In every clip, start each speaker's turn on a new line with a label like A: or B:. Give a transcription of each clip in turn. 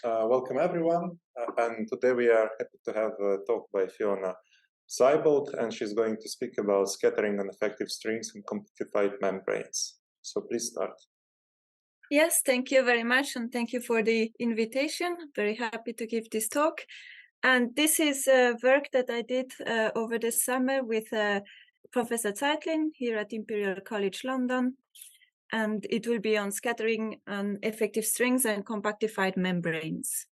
A: Welcome everyone, and today we are happy to have a talk by Fiona Seibold, and she's going to speak about scattering on effective strings and compactified membranes. So please start.
B: Yes, thank you very much, and thank you for the invitation. Very happy to give this talk. And this is work that I did over the summer with Professor Zeitlin here at Imperial College London. And it will be on scattering on effective strings and compactified membranes.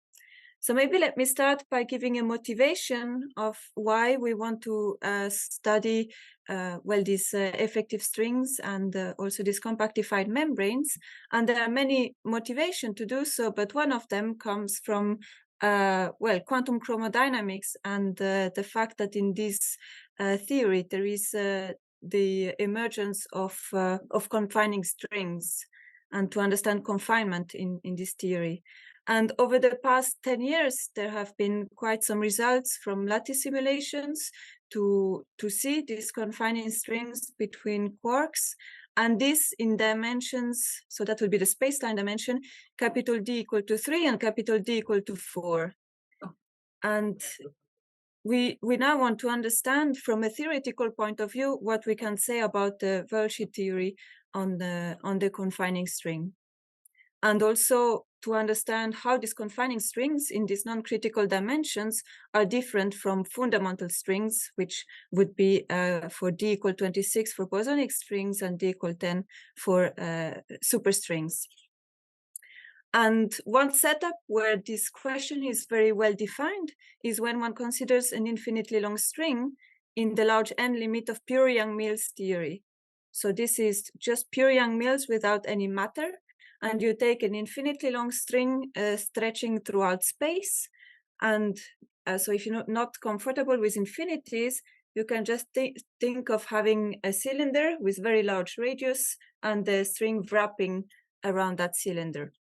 B: So maybe let me start by giving a motivation of why we want to study these effective strings and also these compactified membranes. And there are many motivations to do so, but one of them comes from quantum chromodynamics and the fact that in this theory there is the emergence of confining strings, and to understand confinement in this theory. And over the past 10 years, there have been quite some results from lattice simulations to see these confining strings between quarks, and this in dimensions, so that will be the space-time dimension, capital D equal to 3 and capital D equal to 4. And we now want to understand from a theoretical point of view what we can say about the worldsheet theory on the confining string, and also to understand how these confining strings in these non-critical dimensions are different from fundamental strings, which would be for D equal 26 for bosonic strings and D equal 10 for superstrings. And one setup where this question is very well defined is when one considers an infinitely long string in the large n limit of pure Yang-Mills theory. So this is just pure Yang-Mills without any matter, and you take an infinitely long string stretching throughout space. And so if you're not comfortable with infinities, you can just think of having a cylinder with very large radius and the string wrapping around that cylinder.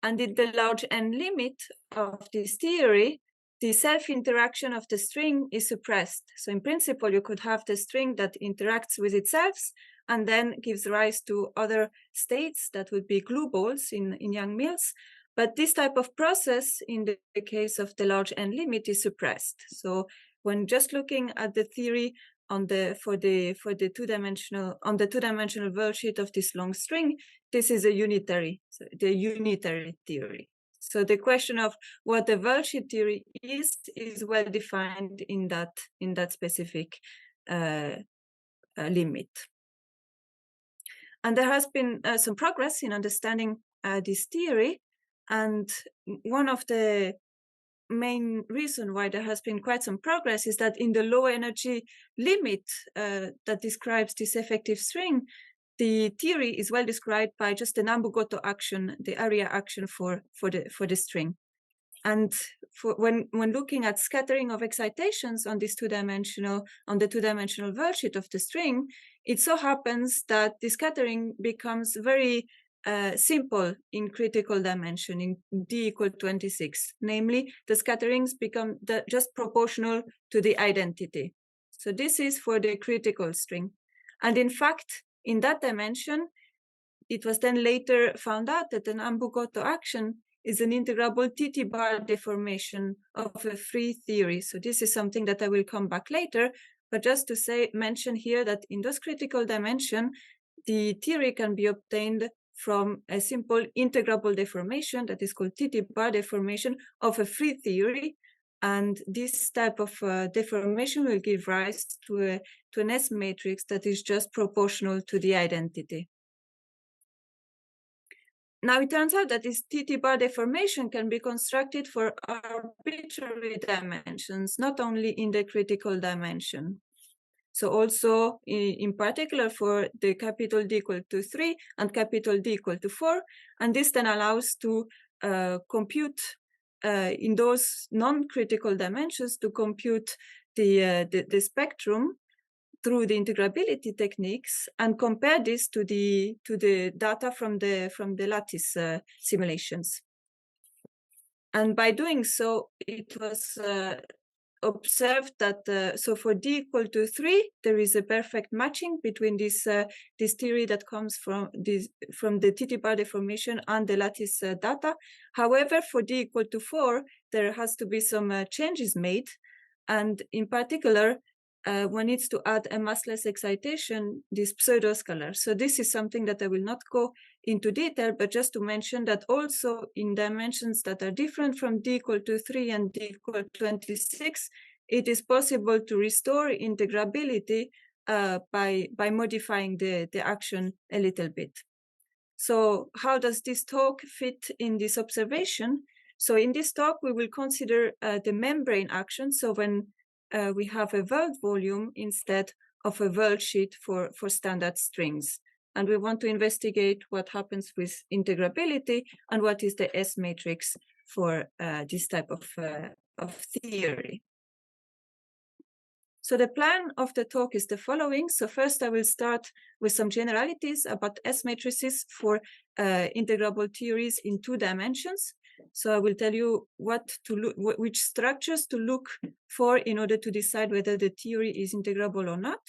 B: And in the large n limit of this theory, the self-interaction of the string is suppressed. So in principle, you could have the string that interacts with itself and then gives rise to other states that would be glue balls in Yang-Mills. But this type of process, in the case of the large n limit, is suppressed. So when just looking at the theory on the two-dimensional worldsheet of this long string, this is a unitary theory. So the question of what the worldsheet theory is well defined in that specific limit. And there has been some progress in understanding this theory, and one of the main reason why there has been quite some progress is that in the low energy limit that describes this effective string, the theory is well described by just the Nambu-Goto action, the area action for the string. And when looking at scattering of excitations on this two-dimensional worldsheet of the string, it so happens that the scattering becomes very simple in critical dimension, in D equal 26. Namely, the scatterings become just proportional to the identity. So this is for the critical string. And in fact, in that dimension, it was then later found out that an Nambu-Goto action is an integrable TTbar deformation of a free theory. So this is something that I will come back later, but just to mention here that in those critical dimension, the theory can be obtained from a simple integrable deformation that is called TTbar deformation of a free theory. And this type of deformation will give rise to an S matrix that is just proportional to the identity. Now it turns out that this TTbar deformation can be constructed for arbitrary dimensions, not only in the critical dimension. So also in particular for the capital D equal to 3 and capital D equal to 4. And this then allows to compute in those non-critical dimensions to compute the spectrum through the integrability techniques and compare this to the data from the lattice simulations. And by doing so, it was observed that so for d equal to 3, there is a perfect matching between this theory that comes from the TTbar deformation and the lattice data. However, for d equal to 4, there has to be some changes made, and in particular, one needs to add a massless excitation, this pseudoscalar. So this is something that I will not go into detail, but just to mention that also in dimensions that are different from d equal to 3 and d equal to 26, it is possible to restore integrability by modifying the action a little bit. So how does this talk fit in this observation? So in this talk, we will consider the membrane action. So when we have a world volume instead of a worldsheet for standard strings. And we want to investigate what happens with integrability and what is the S matrix for this type of theory. So the plan of the talk is the following. So first I will start with some generalities about S matrices for integrable theories in 2 dimensions. So I will tell you what to look, which structures to look for in order to decide whether the theory is integrable or not.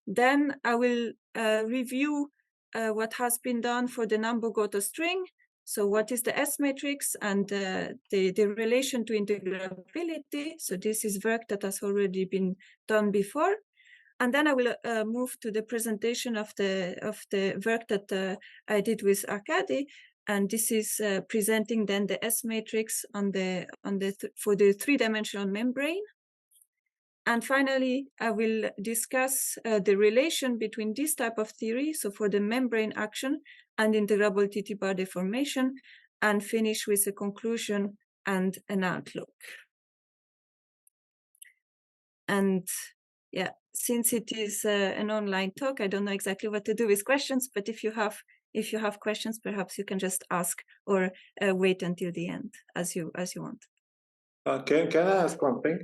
B: Then I will review what has been done for the Nambu-Goto string. So what is the S matrix and the relation to integrability? So this is work that has already been done before. And then I will move to the presentation of the work that I did with Arkady. And this is presenting then the S matrix for the 3-dimensional membrane. And finally, I will discuss the relation between this type of theory, so for the membrane action and integrable TTbar deformation, and finish with a conclusion and an outlook. And yeah, since it is an online talk, I don't know exactly what to do with questions, but if you have questions, perhaps you can just ask or wait until the end as you want.
A: Can I ask one thing?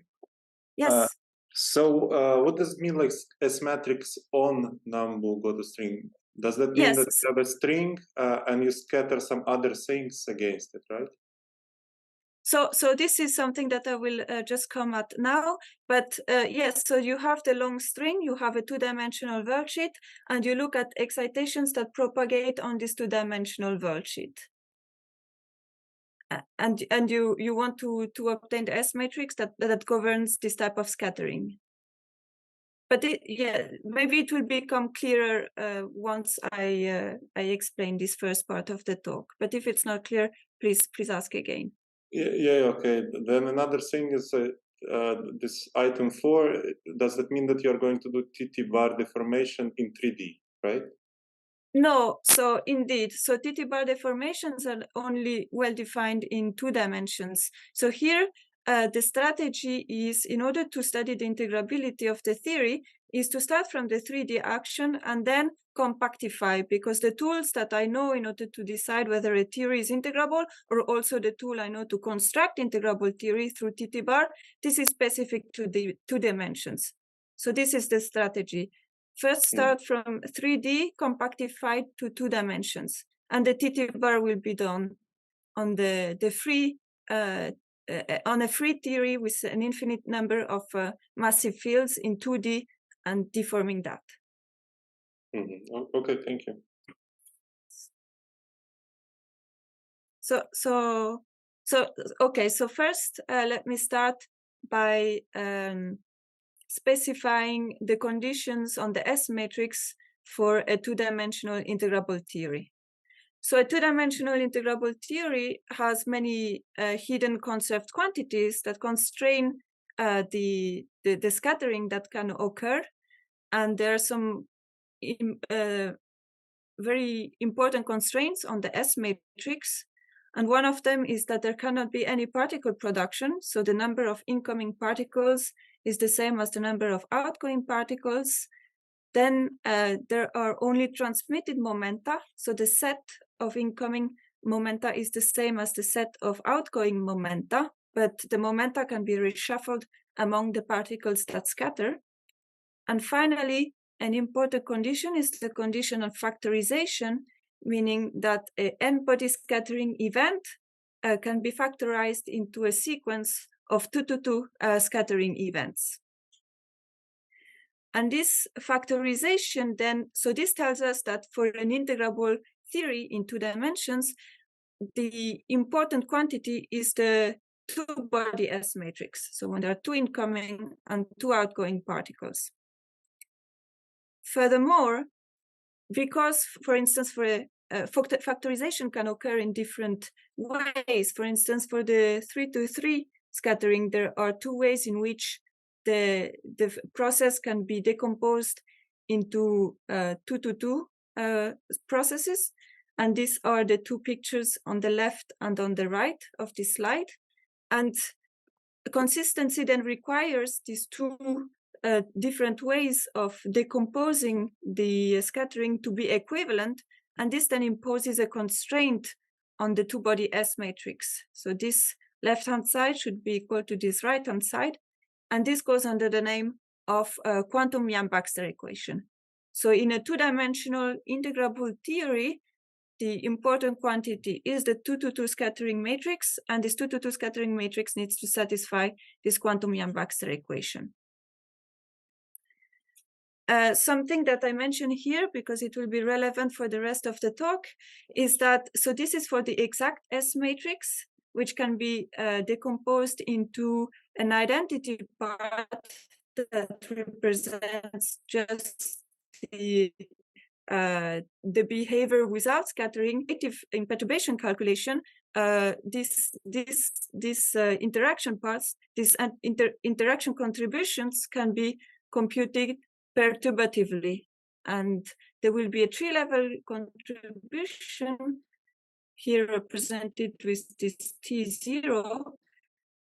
B: Yes.
A: So what does it mean, like S matrix on Nambu-Goto string? Does that mean that you have a string and you scatter some other things against it, right?
B: So this is something that I will just come at now. But yes, so you have the long string, you have a 2-dimensional worldsheet, and you look at excitations that propagate on this 2-dimensional worldsheet. And you want to obtain the S matrix that governs this type of scattering. But yeah, maybe it will become clearer once I explain this first part of the talk. But if it's not clear, please ask again.
A: Yeah, okay. Then another thing is this item 4. Does that mean that you're going to do TTbar deformation in 3D, right?
B: No, so indeed, so TTbar deformations are only well defined in 2 dimensions. So here, the strategy is, in order to study the integrability of the theory, is to start from the 3D action and then compactify, because the tools that I know in order to decide whether a theory is integrable, or also the tool I know to construct integrable theory through TTbar, this is specific to the 2 dimensions. So this is the strategy. First start from 3D compactified to 2 dimensions, and the TTbar will be done on the free on a free theory with an infinite number of massive fields in 2D and deforming that.
A: Okay, thank you.
B: So first let me start by specifying the conditions on the S matrix for a 2-dimensional integrable theory. So a 2-dimensional integrable theory has many hidden conserved quantities that constrain the scattering that can occur. And there are some very important constraints on the S matrix. And one of them is that there cannot be any particle production. So the number of incoming particles is the same as the number of outgoing particles. Then there are only transmitted momenta. So the set of incoming momenta is the same as the set of outgoing momenta, but the momenta can be reshuffled among the particles that scatter. And finally, an important condition is the condition of factorization, meaning that an n-body scattering event can be factorized into a sequence of 2-to-2 scattering events. And this factorization then, so this tells us that for an integrable theory in 2 dimensions, the important quantity is the two-body S matrix. So when there are 2 incoming and 2 outgoing particles. Furthermore, because, for instance, factorization can occur in different ways. For instance, for the 3-to-3 scattering, there are 2 ways in which the process can be decomposed into 2-to-2 processes. And these are the 2 pictures on the left and on the right of this slide. And consistency then requires these 2 different ways of decomposing the scattering to be equivalent, and this then imposes a constraint on the two-body S matrix. So this left-hand side should be equal to this right-hand side, and this goes under the name of quantum Yang-Baxter equation. So in a 2-dimensional integrable theory, the important quantity is the 2-to-2 scattering matrix, and this 2-to-2 scattering matrix needs to satisfy this quantum Yang-Baxter equation. Something that I mention here, because it will be relevant for the rest of the talk, is that, so this is for the exact S matrix, which can be decomposed into an identity part that represents just the behavior without scattering. In perturbation calculation, these interaction parts, these interaction contributions can be computed perturbatively, and there will be a 3-level contribution here represented with this T0,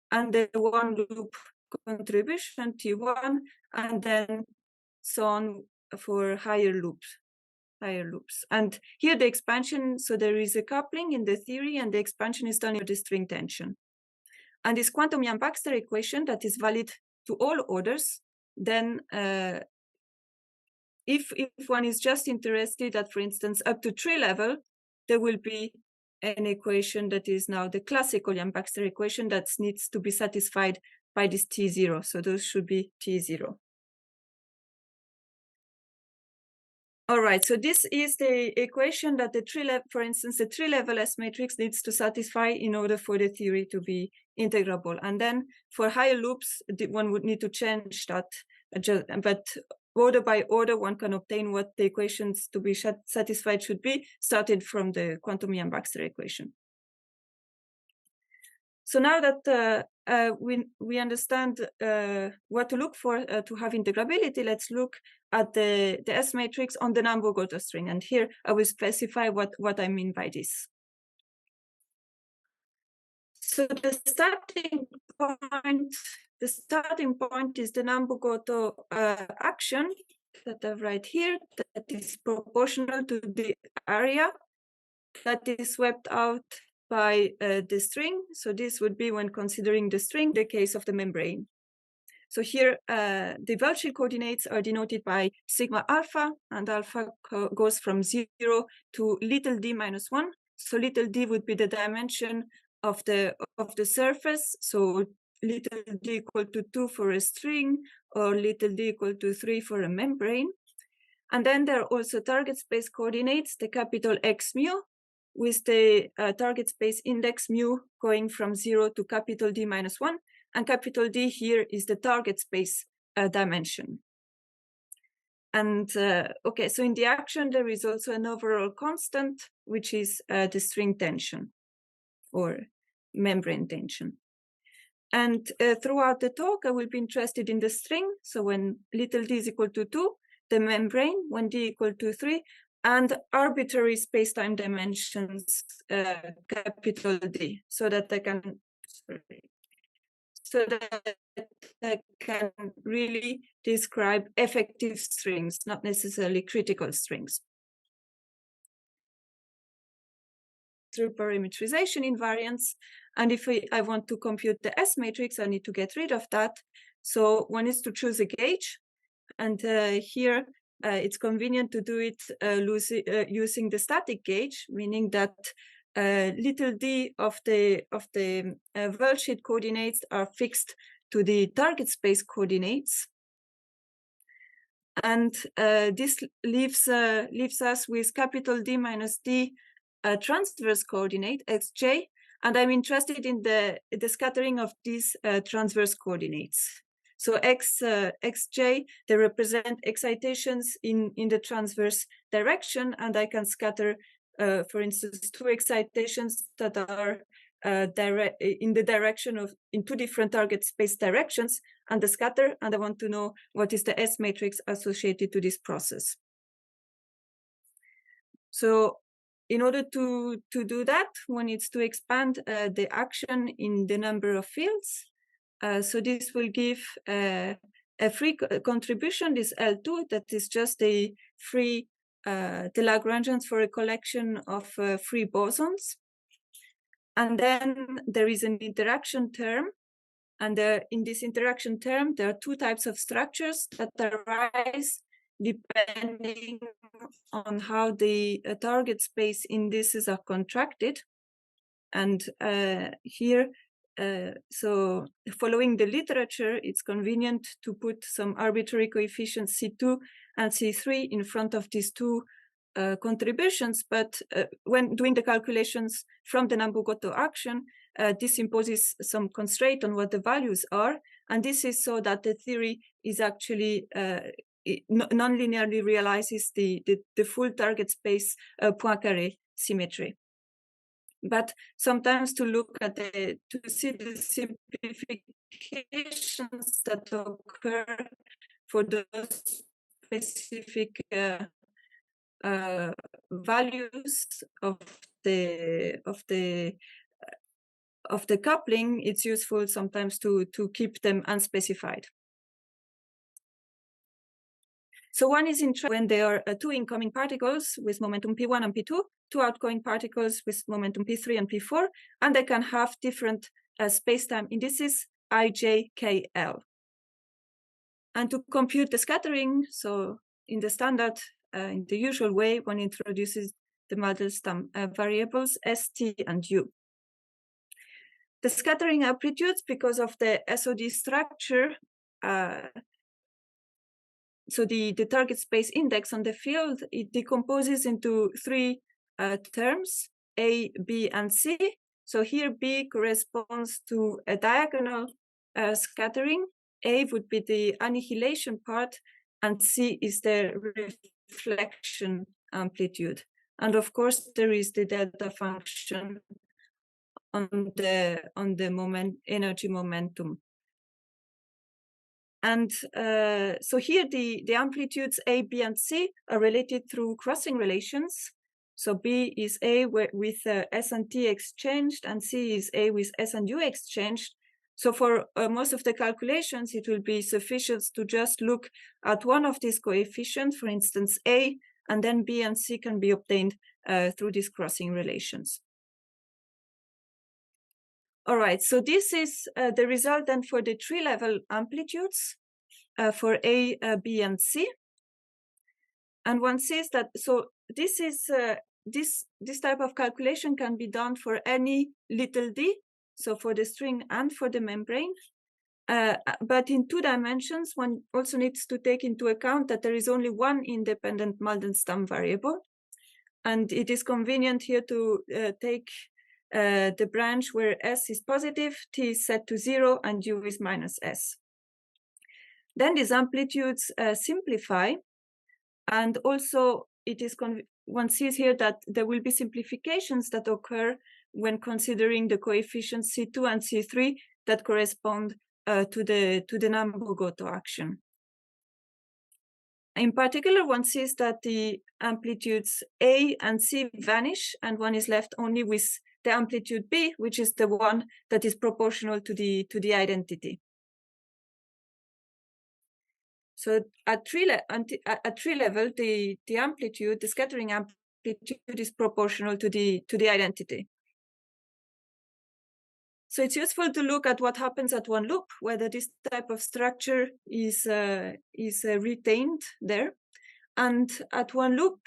B: and the 1-loop contribution T1, and then so on for higher loops. And here the expansion, so there is a coupling in the theory, and the expansion is done in the string tension. And this quantum Yang-Baxter equation that is valid to all orders, then if one is just interested at, for instance, up to 3 level, there will be an equation that is now the classical Yang-Baxter equation that needs to be satisfied by this T0. So those should be T0. All right, so this is the equation that the 3-level, for instance, the 3-level S matrix needs to satisfy in order for the theory to be integrable. And then for higher loops, one would need to change that, but order by order, one can obtain what the equations to be satisfied should be, started from the quantum Yang-Baxter equation. So now that we understand what to look for to have integrability, let's look at the S matrix on the Nambu-Goto string. And here I will specify what I mean by this. So the starting point is the Nambu-Goto action that I write here, that is proportional to the area that is swept out by the string. So this would be, when considering the string, the case of the membrane. So here the worldsheet coordinates are denoted by sigma alpha, and alpha goes from 0 to little d minus 1. So little d would be the dimension of the surface. So little d equal to 2 for a string, or little d equal to 3 for a membrane. And then there are also target space coordinates, the capital X mu, with the target space index mu going from 0 to capital D minus 1. And capital D here is the target space dimension. And okay, so in the action, there is also an overall constant, which is the string tension or membrane tension. And throughout the talk, I will be interested in the string. So when little d is equal to 2, the membrane, when d equal to 3, and arbitrary space-time dimensions, capital D, so that I can really describe effective strings, not necessarily critical strings. Through parametrization invariance, and if I want to compute the S matrix, I need to get rid of that. So one is to choose a gauge, and here it's convenient to do it using the static gauge, meaning that little d of the worldsheet coordinates are fixed to the target space coordinates. And this leaves us with capital D minus D transverse coordinate xj, and I'm interested in the scattering of these transverse coordinates. So xj, they represent excitations in the transverse direction, and I can scatter, for instance, two excitations that are in the direction of in two different target space directions, and the scatter, and I want to know what is the S matrix associated to this process. So in order to do that, one needs to expand the action in the number of fields. So this will give a free contribution, this L2, that is just a free, the Lagrangians for a collection of free bosons. And then there is an interaction term. And in this interaction term, there are two types of structures that arise depending on how the target space indices are contracted. And here, so following the literature, it's convenient to put some arbitrary coefficients C2 and C3 in front of these two contributions. But when doing the calculations from the Nambu-Goto action, this imposes some constraint on what the values are. And this is so that the theory is actually non-linearly realizes the full target space Poincaré symmetry. But sometimes to look at to see the simplifications that occur for those specific values of the coupling, it's useful sometimes to keep them unspecified. So one is interested when there are two incoming particles with momentum P1 and P2, two outgoing particles with momentum P3 and P4, and they can have different space-time indices ij, k, l. And to compute the scattering, so in the standard, in the usual way, one introduces the Mandelstam variables S, T, and U. The scattering amplitudes, because of the SOD structure, so the target space index on the field, it decomposes into three terms, A, B, and C. So here B corresponds to a diagonal scattering. A would be the annihilation part, and C is the reflection amplitude. And of course, there is the delta function on the energy momentum. And so here the amplitudes A, B, and C are related through crossing relations. So B is A with S and T exchanged, and C is A with S and U exchanged. So for most of the calculations, it will be sufficient to just look at one of these coefficients, for instance, A, and then B and C can be obtained through these crossing relations. All right, so this is the result then for the tree-level amplitudes for A, B, and C. And one sees that, so this is this type of calculation can be done for any little d, so for the string and for the membrane. But in 2 dimensions, one also needs to take into account that there is only one independent Mandelstam variable. And it is convenient here to take the branch where S is positive, T is set to 0, and U is minus S. Then these amplitudes simplify, and also it is one sees here that there will be simplifications that occur when considering the coefficients C2 and C3 that correspond to the Nambu-Goto action. In particular, one sees that the amplitudes A and C vanish, and one is left only with the amplitude B, which is the one that is proportional to the identity. So at tree level, the amplitude, the scattering amplitude, is proportional to the identity. So it's useful to look at what happens at one loop, whether this type of structure is retained there. And at one loop,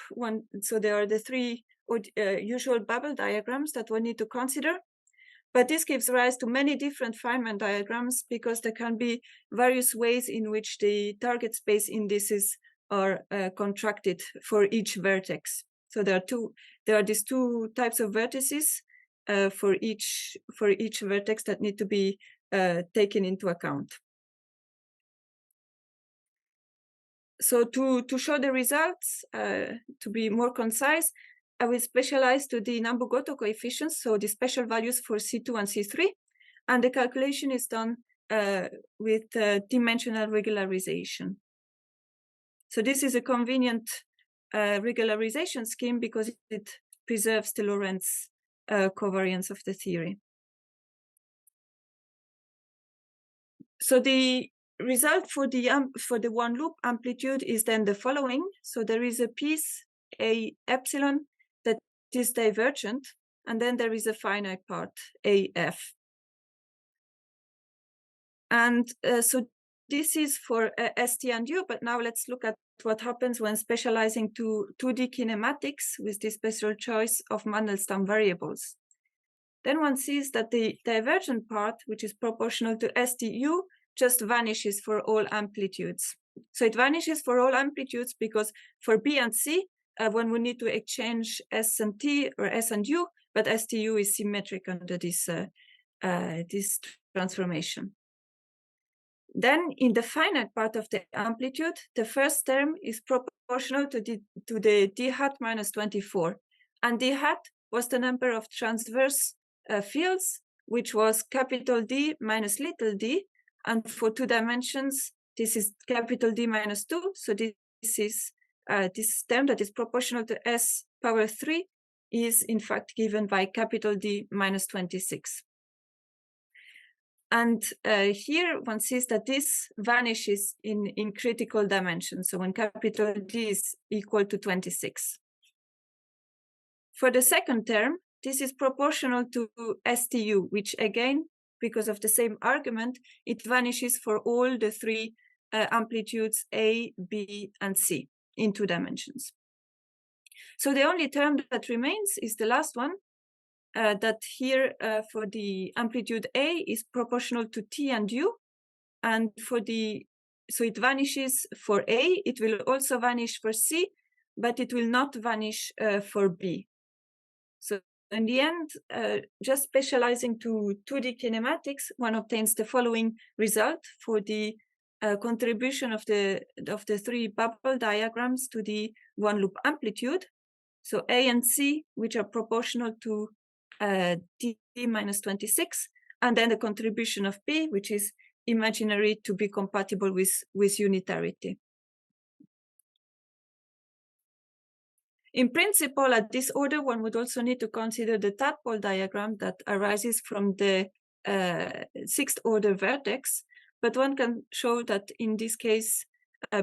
B: so there are the 3 or usual bubble diagrams that one need to consider. But this gives rise to many different Feynman diagrams because there can be various ways in which the target space indices are constructed for each vertex. So there are these two types of vertices for each vertex that need to be taken into account. So to show the results, to be more concise, I will specialize to the Nambu-Goto coefficients, so the special values for C2 and C3, and the calculation is done with dimensional regularization. So this is a convenient regularization scheme because it preserves the Lorentz covariance of the theory. So the result for the one loop amplitude is then the following. So there is a piece, A epsilon, that is divergent, and then there is a finite part, AF. And so this is for ST and U, but now let's look at what happens when specializing to 2D kinematics with this special choice of Mandelstam variables. Then one sees that the divergent part, which is proportional to STU, just vanishes for all amplitudes. So it vanishes for all amplitudes because for B and C, when we need to exchange S and T or S and U, but STU is symmetric under this, this transformation. Then in the finite part of the amplitude, the first term is proportional to the d hat minus 24. And d hat was the number of transverse fields, which was capital D minus little d. And for 2 dimensions, this is capital D minus 2. So this is this term that is proportional to S power 3 is in fact given by capital D minus 26. And here one sees that this vanishes in critical dimensions. So when capital D is equal to 26. For the second term, this is proportional to STU, which again, because of the same argument, it vanishes for all the 3 amplitudes A, B, and C in 2 dimensions. So the only term that remains is the last one, that here for the amplitude A is proportional to T and U, and so it vanishes for A, it will also vanish for C, but it will not vanish for B. So in the end, just specializing to 2D kinematics, one obtains the following result for the contribution of the 3 bubble diagrams to the one loop amplitude. So A and C, which are proportional to D minus 26, and then the contribution of B, which is imaginary to be compatible with unitarity. In principle, at this order, one would also need to consider the tadpole diagram that arises from the 6th order vertex, but one can show that in this case,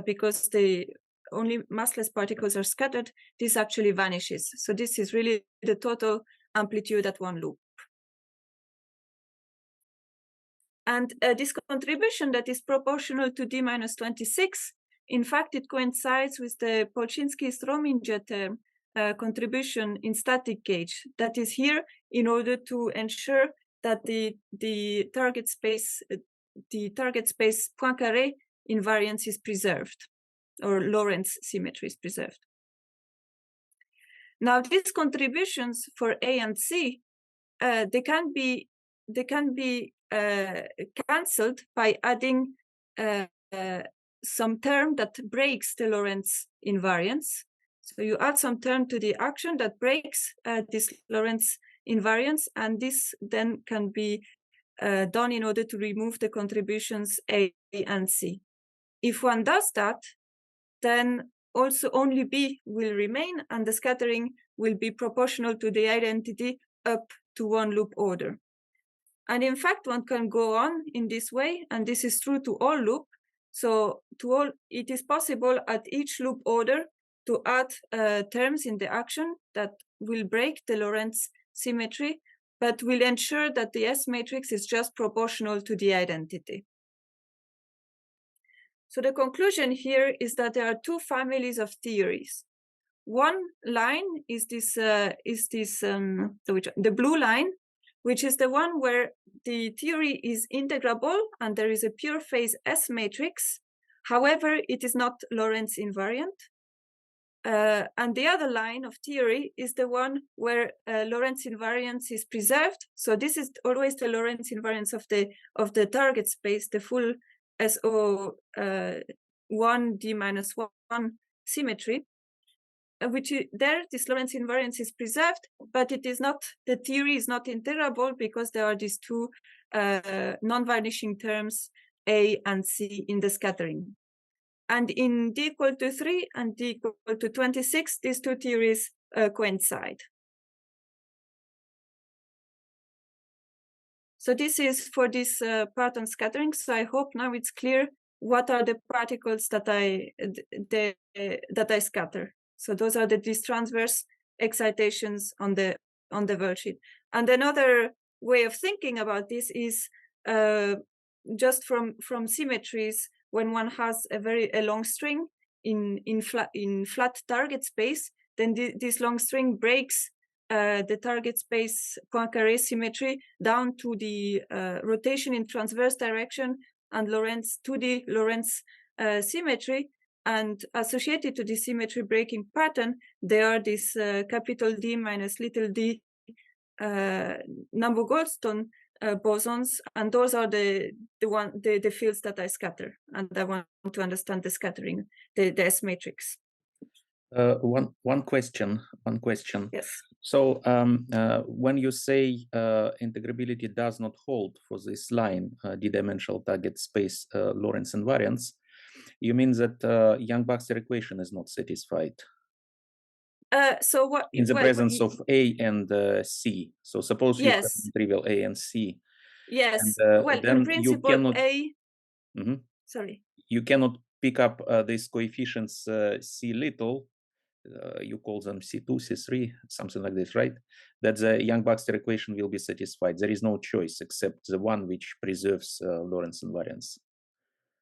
B: because the only massless particles are scattered, this actually vanishes. So this is really the total amplitude at one loop. And this contribution that is proportional to D minus 26, in fact, it coincides with the Polchinski-Strominger term contribution in static gauge that is here in order to ensure that the target space Poincaré invariance is preserved, or Lorentz symmetry is preserved. Now, these contributions for A and C, they can be cancelled by adding some term that breaks the Lorentz invariance. So you add some term to the action that breaks this Lorentz invariance, and this then can be done in order to remove the contributions A and C. If one does that, then also only B will remain, and the scattering will be proportional to the identity up to one loop order. And in fact, one can go on in this way, and this is true to all loop. So it is possible at each loop order to add terms in the action that will break the Lorentz symmetry, but will ensure that the S matrix is just proportional to the identity. So the conclusion here is that there are 2 families of theories. one line is the blue line, which is the one where the theory is integrable and there is a pure phase S matrix. However, it is not Lorentz invariant. And the other line of theory is the one where Lorentz invariance is preserved. So this is always the Lorentz invariance of the target space, the full SO 1D minus 1 symmetry, which there this Lorentz invariance is preserved, but it is not, the theory is not integrable because there are these two non-vanishing terms A and C in the scattering. And in d equal to 3 and d equal to 26, these two theories coincide. So this is for this part on scattering. So I hope now it's clear what are the particles that I scatter. So those are these transverse excitations on the worldsheet. And another way of thinking about this is just from symmetries. When one has a long string in flat target space, then this long string breaks the target space Poincaré symmetry down to the rotation in transverse direction and Lorentz to the Lorentz symmetry. And associated to the symmetry breaking pattern, there are this capital D minus little d Nambu-Goto bosons, and those are the fields that I scatter, and I want to understand the scattering, the S matrix.
C: One question.
B: Yes.
C: So when you say integrability does not hold for this line, d-dimensional target space Lorentz invariance, you mean that Young-Baxter equation is not satisfied?
B: So what
C: in the presence of A and C? So suppose you have trivial A and C.
B: Yes.
C: And,
B: well,
C: then
B: in principle,
C: you cannot,
B: A. Sorry.
C: You cannot pick up these coefficients C little. You call them C2, C3, something like this, right? That the Young-Baxter equation will be satisfied. There is no choice except the one which preserves Lorentz invariance.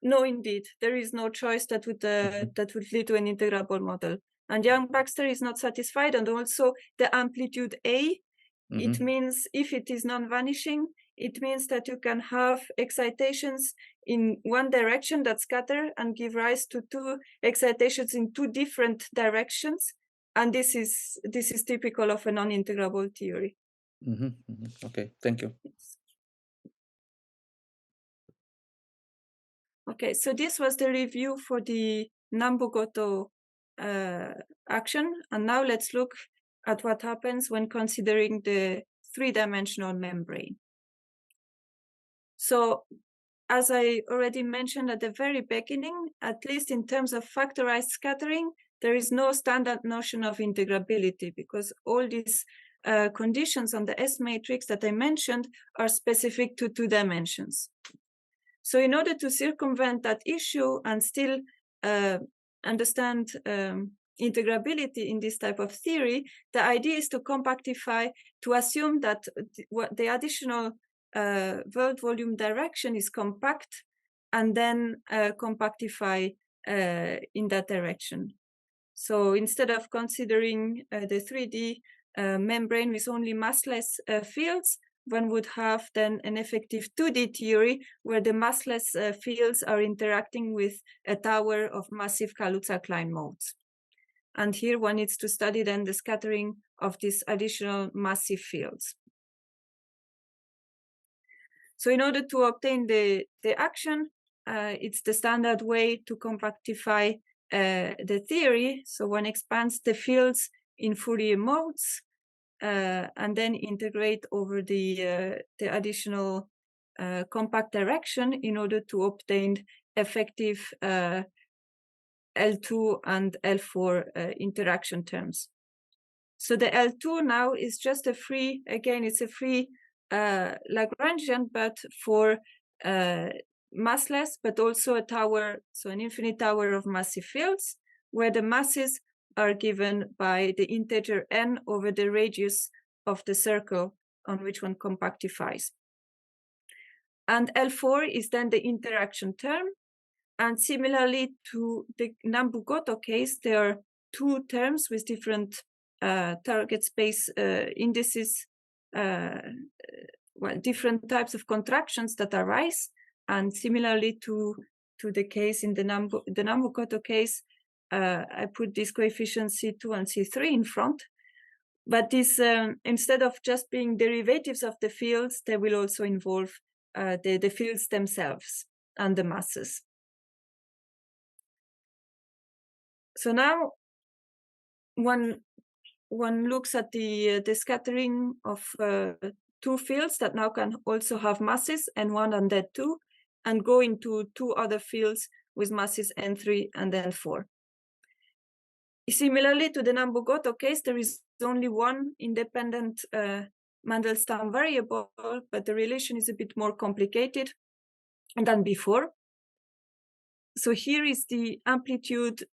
B: No, indeed, there is no choice that would lead to an integrable model. And Young-Baxter is not satisfied, and also the amplitude A. It means if it is non-vanishing, it means that you can have excitations in one direction that scatter and give rise to two excitations in two different directions. And this is typical of a non-integrable theory.
C: Okay, thank you.
B: Yes. Okay, so this was the review for the Nambu-Goto action. And now let's look at what happens when considering the three-dimensional membrane. So as I already mentioned at the very beginning, at least in terms of factorized scattering, there is no standard notion of integrability because all these conditions on the S matrix that I mentioned are specific to two dimensions. So in order to circumvent that issue and still understand integrability in this type of theory, the idea is to compactify, to assume that the additional world volume direction is compact, and then compactify in that direction. So instead of considering the 3D membrane with only massless fields, one would have then an effective 2D theory where the massless fields are interacting with a tower of massive Kaluza-Klein modes. And here one needs to study then the scattering of these additional massive fields. So in order to obtain the action, it's the standard way to compactify the theory. So one expands the fields in Fourier modes and then integrate over the additional compact direction in order to obtain effective L2 and L4 interaction terms. So the L2 now is just a free, again, it's a free Lagrangian, but for massless, but also a tower, so an infinite tower of massive fields, where the masses are given by the integer n over the radius of the circle on which one compactifies. And L4 is then the interaction term. And similarly to the Nambu-Goto case, there are two terms with different target space indices, well, different types of contractions that arise. And similarly to the case in the Nambu-Goto case, I put this coefficient C2 and C3 in front. But this, instead of just being derivatives of the fields, they will also involve the fields themselves and the masses. So now one looks at the scattering of two fields that now can also have masses N1 and N2, and go into two other fields with masses N3 and N4. Similarly to the Nambu-Goto case, there is only one independent Mandelstam variable, but the relation is a bit more complicated than before. So here is the amplitude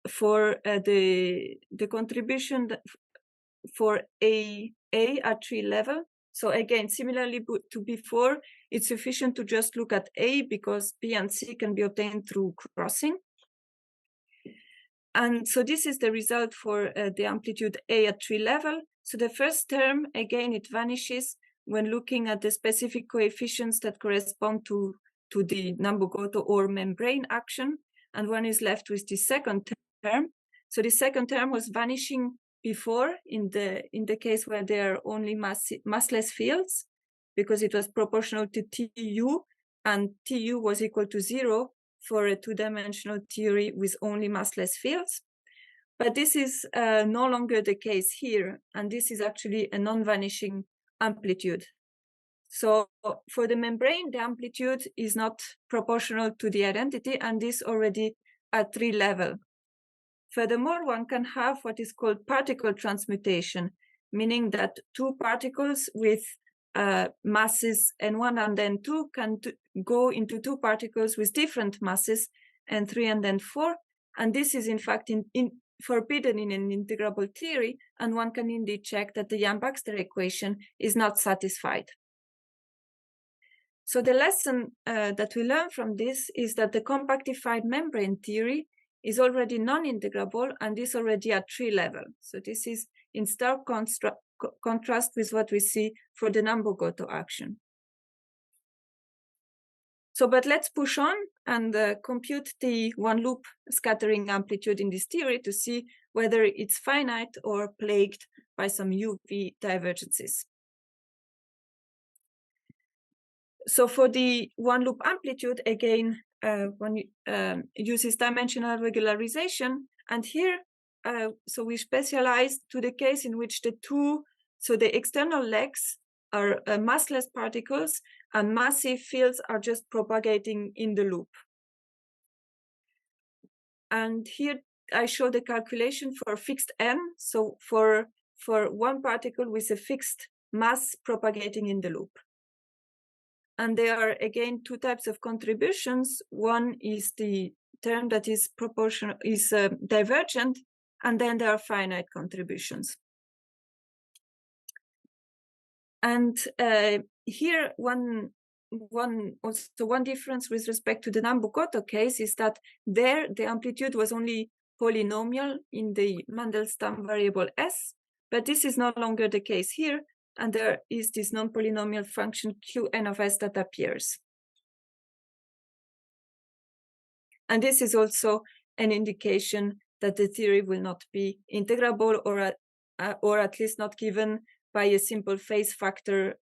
B: for the contribution for A at tree level. So again, similarly to before, it's sufficient to just look at A because B and C can be obtained through crossing. And so this is the result for the amplitude A at tree level. So the first term, again, it vanishes when looking at the specific coefficients that correspond to the Nambu-Goto or membrane action. And one is left with the second term. So the second term was vanishing before in the case where there are only massless fields, because it was proportional to TU, and TU was equal to 0 for a two-dimensional theory with only massless fields. But this is no longer the case here, and this is actually a non-vanishing amplitude. So for the membrane, the amplitude is not proportional to the identity, and this already at tree level. Furthermore, one can have what is called particle transmutation, meaning that two particles with masses N1 and N2 can go into two particles with different masses N3 and N4. And this is in fact forbidden in an integrable theory, and one can indeed check that the Yang-Baxter equation is not satisfied. So the lesson that we learn from this is that the compactified membrane theory is already non-integrable and is already at tree level. So this is in stark contrast with what we see for the Nambu-Goto action. So, but let's push on and compute the one loop scattering amplitude in this theory to see whether it's finite or plagued by some UV divergences. So for the one loop amplitude, again, one uses dimensional regularization. And here, so we specialize to the case in which the external legs are massless particles and massive fields are just propagating in the loop. And here I show the calculation for fixed n. So for one particle with a fixed mass propagating in the loop. And there are, again, two types of contributions. One is the term that is proportional, is divergent, and then there are finite contributions. And here, one difference with respect to the Nambu-Goto case is that there the amplitude was only polynomial in the Mandelstam variable S, but this is no longer the case here. And there is this non-polynomial function Qn of S that appears. And this is also an indication that the theory will not be integrable, or at least not given by a simple phase factor,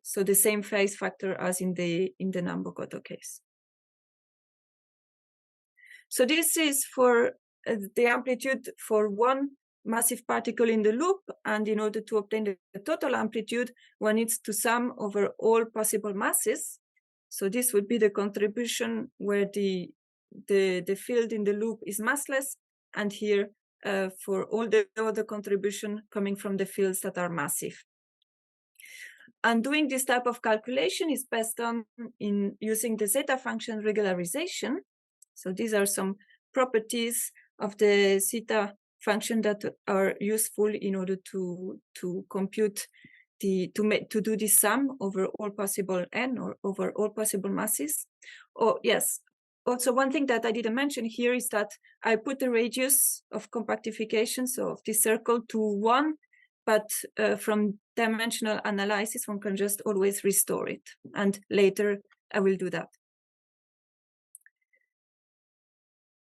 B: so the same phase factor as in the Nambu-Goto case. So this is for the amplitude for one massive particle in the loop, and in order to obtain the total amplitude, one needs to sum over all possible masses. So this would be the contribution where the field in the loop is massless, and here for all the other contribution coming from the fields that are massive. And doing this type of calculation is best done in using the zeta function regularization. So these are some properties of the zeta function that are useful in order to compute to do this sum over all possible n, or over all possible masses. Oh yes, also one thing that I didn't mention here is that I put the radius of compactification, so of this circle, to 1, but from dimensional analysis, one can just always restore it. And later I will do that.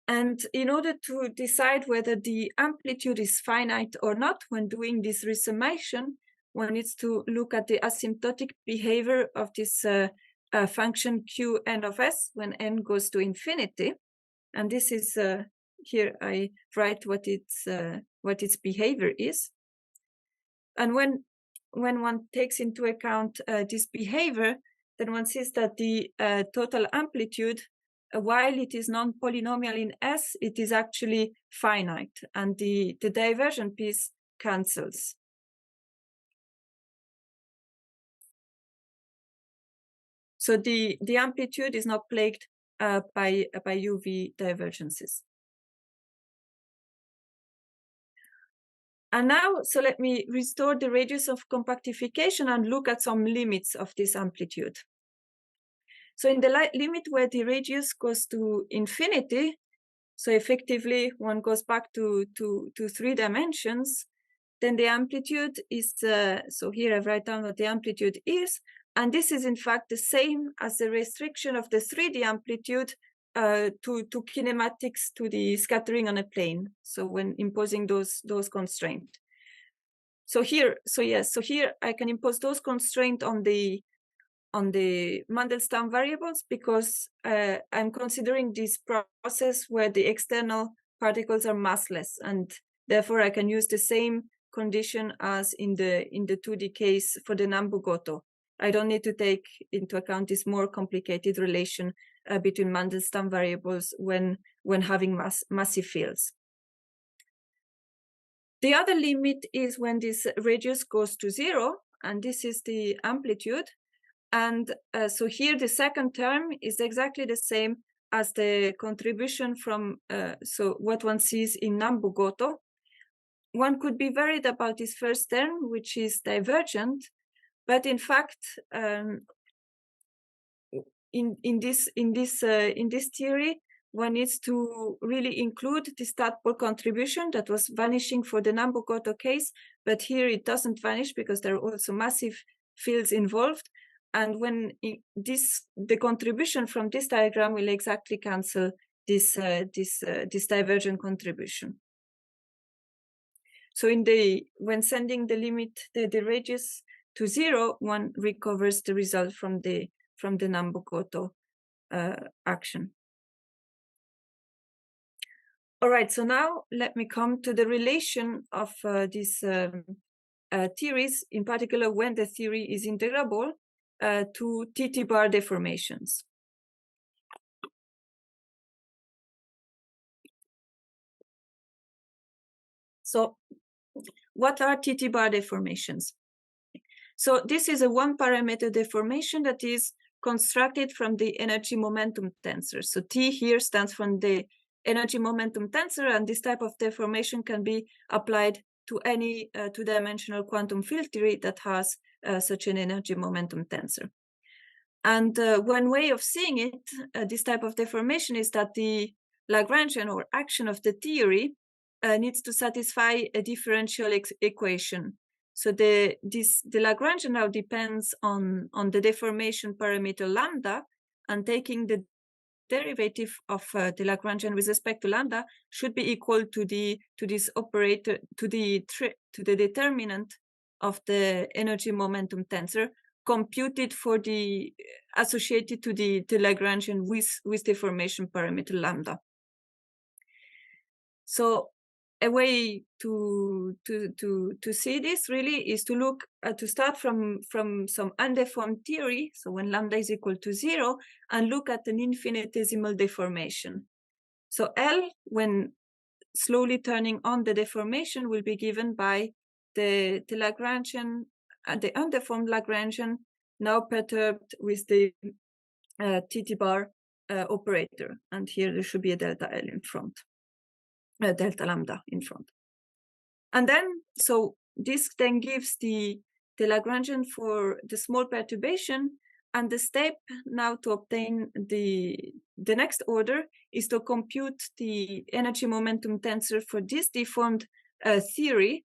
B: And in order to decide whether the amplitude is finite or not when doing this resummation, one needs to look at the asymptotic behavior of this function q n of s when n goes to infinity. And this is here I write what its behavior is. And when one takes into account this behavior, then one sees that the total amplitude, while it is non-polynomial in S, it is actually finite, and the divergent piece cancels. So the amplitude is not plagued by UV divergences. And now, so let me restore the radius of compactification and look at some limits of this amplitude. So in the limit where the radius goes to infinity, so effectively one goes back to 3 dimensions, then the amplitude is, so here I write down what the amplitude is, and this is in fact the same as the restriction of the 3D amplitude to kinematics, to the scattering on a plane. So when imposing those constraints. So here I can impose those constraints on the Mandelstam variables, because I'm considering this process where the external particles are massless, and therefore I can use the same condition as in the 2D case for the Nambu-Goto. I don't need to take into account this more complicated relation between Mandelstam variables when having massive fields. The other limit is when this radius goes to 0, and this is the amplitude. And so here the second term is exactly the same as the contribution from so what one sees in Nambu-Goto. One could be worried about this first term, which is divergent, but in fact, in this theory, one needs to really include this tadpole contribution that was vanishing for the Nambu-Goto case, but here it doesn't vanish because there are also massive fields involved. And when the contribution from this diagram will exactly cancel this divergent contribution. So when sending the limit, the radius to 0, one recovers the result from the Nambu-Goto action. All right, so now let me come to the relation of these theories, in particular when the theory is integrable, to TTbar deformations. So what are TTbar deformations? So this is a 1-parameter deformation that is constructed from the energy momentum tensor. So T here stands for the energy momentum tensor, and this type of deformation can be applied to any 2-dimensional quantum field theory that has such an energy momentum tensor. And one way of seeing it, this type of deformation, is that the Lagrangian or action of the theory needs to satisfy a differential equation. So the Lagrangian now depends on the deformation parameter lambda, and taking the derivative of the Lagrangian with respect to lambda should be equal to this operator, to the determinant of the energy momentum tensor, computed for the associated to the Lagrangian with deformation parameter lambda. So a way to see this really is to look to start from some undeformed theory. So when lambda is equal to 0, and look at an infinitesimal deformation. So L, when slowly turning on the deformation, will be given by the Lagrangian, the undeformed Lagrangian, now perturbed with the TTbar operator. And here there should be a delta L in front, delta lambda in front. And then, so this then gives the Lagrangian for the small perturbation, And the step now to obtain the next order is to compute the energy momentum tensor for this deformed theory,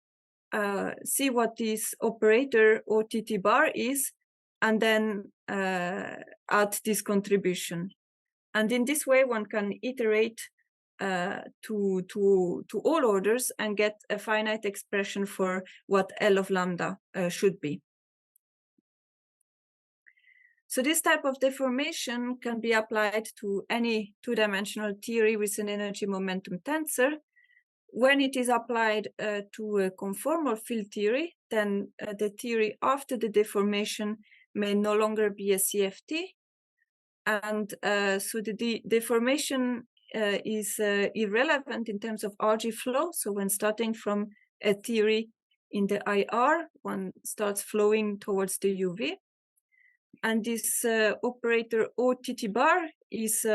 B: see what this operator or TTbar is, and then add this contribution. And in this way, one can iterate to all orders and get a finite expression for what L of lambda should be. So this type of deformation can be applied to any two-dimensional theory with an energy momentum tensor. When it is applied to a conformal field theory, then the theory after the deformation may no longer be a CFT. And so the deformation is irrelevant in terms of RG flow. So when starting from a theory in the IR, one starts flowing towards the UV. And this operator O TTbar is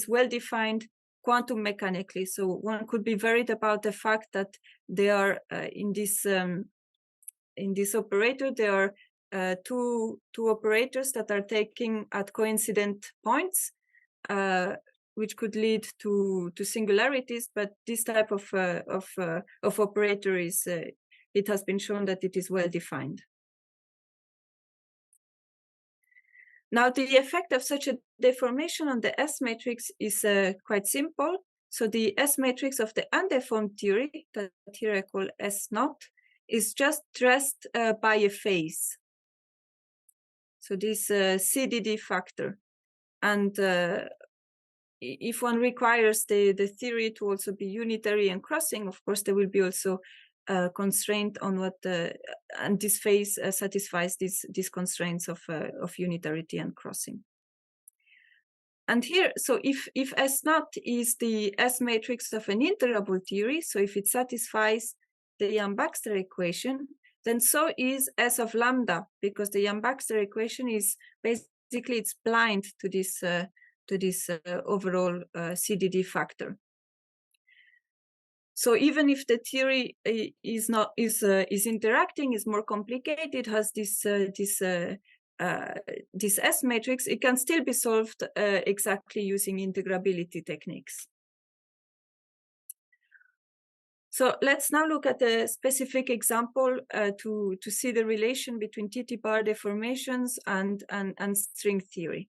B: well defined quantum mechanically. So one could be worried about the fact that they are in this operator, there are two operators that are taking at coincident points, which could lead to singularities. But this type of operator is it has been shown that it is well defined. Now, the effect of such a deformation on the S matrix is quite simple. So the S matrix of the undeformed theory, that here I call S naught, is just dressed by a phase. So this CDD factor. And if one requires the theory to also be unitary and crossing, of course, there will be also a constraint on what and this phase satisfies these constraints of unitarity and crossing. And here, so if S naught is the S matrix of an integrable theory, so if it satisfies the Yang-Baxter equation, then so is S of lambda, because the Yang-Baxter equation is basically it's blind to this overall CDD factor. So even if the theory is interacting, is more complicated, has this S matrix, it can still be solved exactly using integrability techniques. So let's now look at a specific example to see the relation between TTbar deformations and string theory.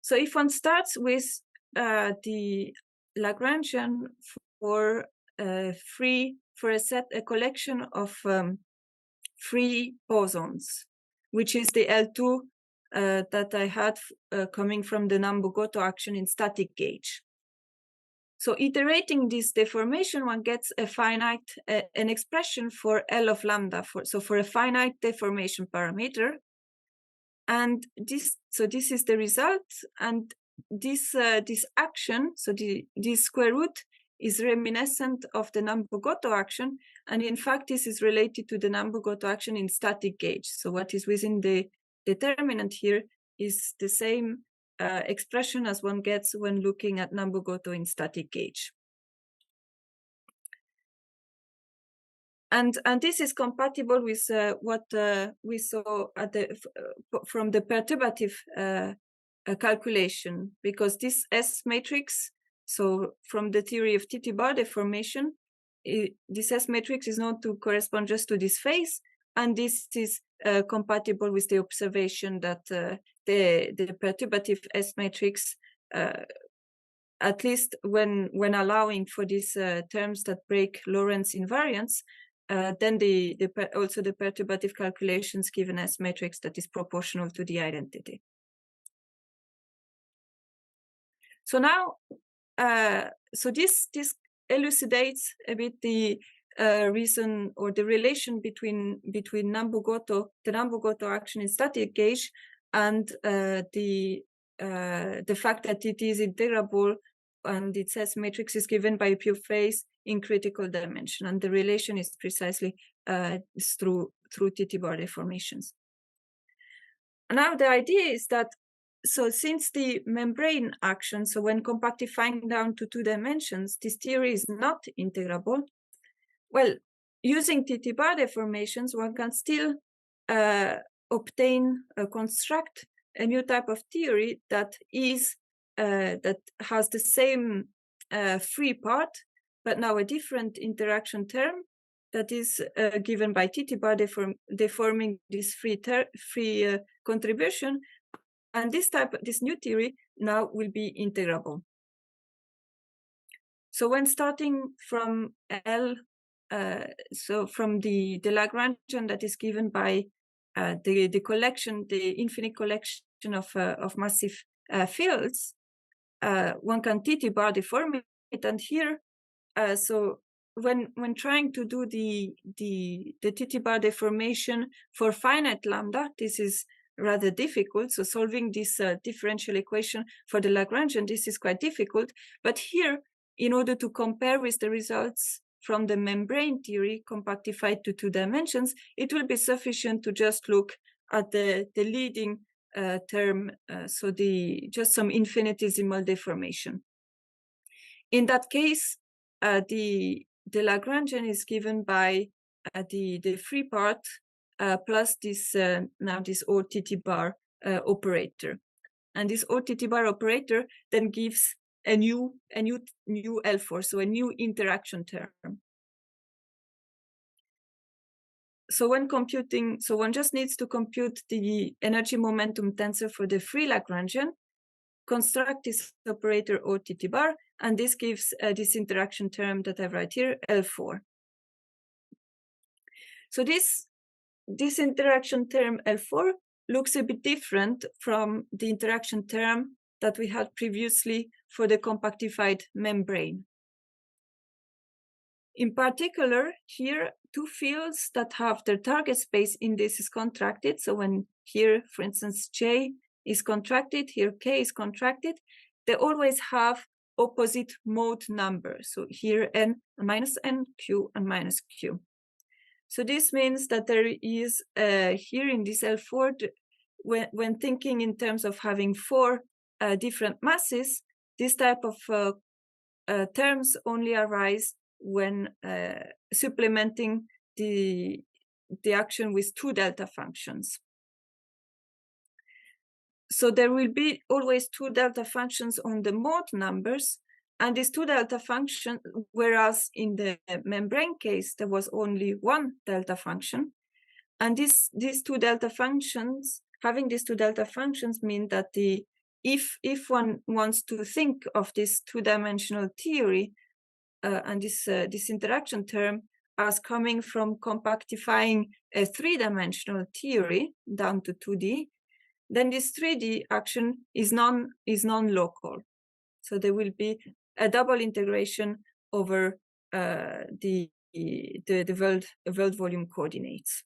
B: So if one starts with the Lagrangian for a collection of free bosons, which is the L2 that I had coming from the Nambu-Goto action in static gauge. So iterating this deformation, one gets a finite, an expression for L of lambda, for a finite deformation parameter. And this is the result. And this action, so this square root is reminiscent of the Nambu-Goto action. And in fact, this is related to the Nambu-Goto action in static gauge. So what is within the determinant here is the same expression as one gets when looking at Nambu-Goto in static gauge. And this is compatible with what we saw at from the perturbative calculation, because this S matrix, so from the theory of TTbar deformation, this S matrix is known to correspond just to this phase, and this is compatible with the observation that the perturbative S matrix, at least when allowing for these terms that break Lorentz invariance, then also the perturbative calculations give an S matrix that is proportional to the identity. So now, so this elucidates a bit the reason or the relation between Nambu-Goto, the Nambu-Goto action in static gauge, and the fact that it is integrable and its S matrix is given by a pure phase in critical dimension, and the relation is precisely through TTbar deformations. And now the idea is that, so since the membrane action, so when compactifying down to 2 dimensions, this theory is not integrable. Well, using TTbar deformations, one can still construct a new type of theory that has the same free part, but now a different interaction term that is given by TTbar deforming this free contribution, and this new theory now will be integrable. So when starting from L, so from the Lagrangian that is given by the infinite collection of massive fields, one can TTbar deform it, and here, so when trying to do the TTbar deformation for finite lambda, this is rather difficult. So solving this differential equation for the Lagrangian, this is quite difficult. But here, in order to compare with the results from the membrane theory compactified to 2 dimensions, it will be sufficient to just look at the leading term, so just some infinitesimal deformation. In that case, the Lagrangian is given by the free part plus this now this OTTbar operator, and this OTTbar operator then gives a new L4, so a new interaction term. So when computing, so one just needs to compute the energy momentum tensor for the free Lagrangian, construct this operator OTTbar, and this gives this interaction term that I write here, L4. So this interaction term L4 looks a bit different from the interaction term that we had previously for the compactified membrane. In particular, here, 2 fields that have their target space indices contracted. So when here, for instance, J is contracted, here K is contracted, they always have opposite mode numbers. So here N minus N, Q and minus Q. So this means that there is here in this L4, when thinking in terms of having 4 different masses, this type of terms only arise when supplementing the action with 2 delta functions. So there will be always 2 delta functions on the mode numbers, and these 2 delta functions, whereas in the membrane case, there was only 1 delta function. And these 2 delta functions, having these 2 delta functions mean that if one wants to think of this 2-dimensional theory and this interaction term as coming from compactifying a 3-dimensional theory down to 2D, then this 3D action is non-local. So there will be a double integration over the world volume coordinates.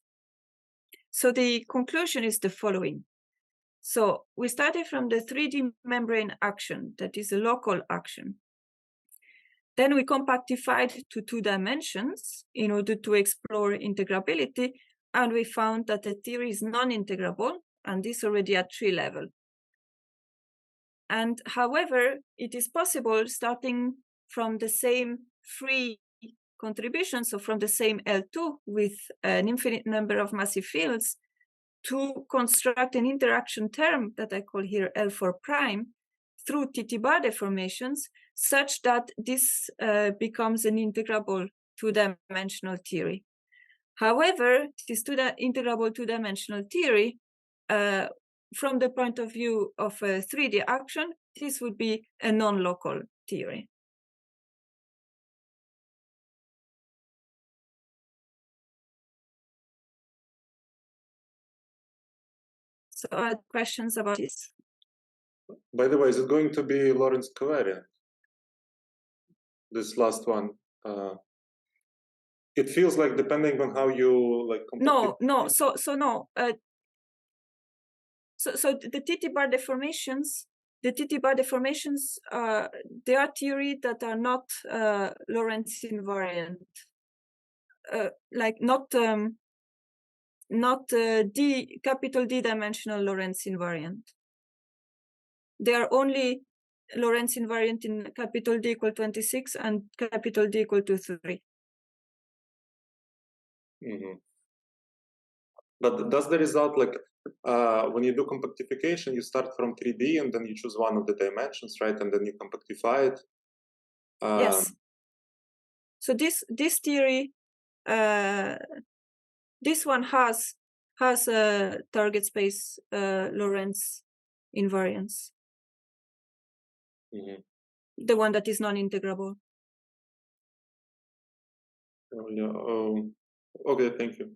B: So the conclusion is the following. So we started from the 3D membrane action, that is a local action. Then we compactified to 2 dimensions in order to explore integrability, and we found that the theory is non-integrable, and this already at 3 level. And however, it is possible, starting from the same free contribution, so from the same L2 with an infinite number of massive fields, to construct an interaction term that I call here L4 prime through TTbar deformations, such that this becomes an integrable 2-dimensional theory. However, this integrable 2-dimensional theory, from the point of view of a 3D action, this would be a non-local theory. So are there questions about this?
A: By the way, is it going to be Lorentz covariant? This last one. It feels like depending on how you like.
B: No. So no. So the TTbar deformations, they are theory that are not Lorentz invariant, like not capital D dimensional Lorentz invariant. They are only Lorentz invariant in capital D equal 26 and capital D equal to 3.
A: Mm-hmm. But does the result, like when you do compactification, you start from 3D and then you choose one of the dimensions, right? And then you compactify it.
B: Yes. So this theory, this one has a target space Lorentz invariance.
A: Mm-hmm.
B: The one that is non-integrable.
A: Oh, yeah. Okay, thank you.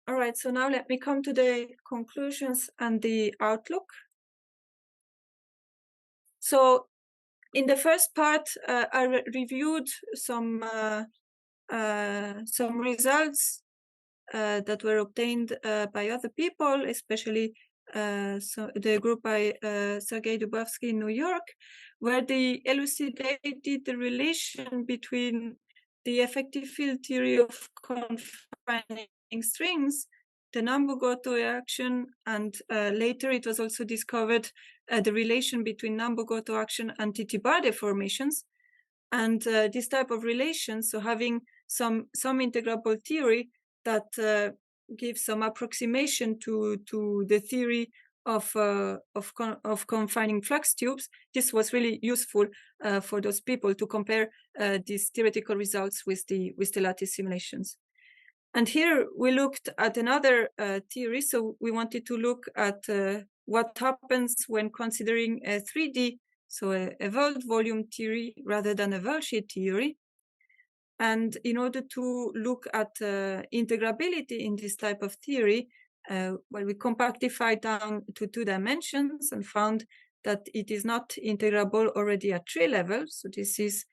B: All right, so now let me come to the conclusions and the outlook. So in the first part, I reviewed some results that were obtained by other people, especially so the group by Sergei Dubovsky in New York, where they elucidated the relation between the effective field theory of confining strings, the Nambu-Goto action, and later it was also discovered the relation between Nambu-Goto action and TTbar deformations. And this type of relation, so having some integrable theory that gives some approximation to the theory of confining flux tubes, this was really useful for those people to compare these theoretical results with the lattice simulations. And here we looked at another theory. So we wanted to look at what happens when considering a 3D, so a world volume theory rather than a worldsheet theory. And in order to look at integrability in this type of theory, we compactified down to 2 dimensions and found that it is not integrable already at 3 levels. So this is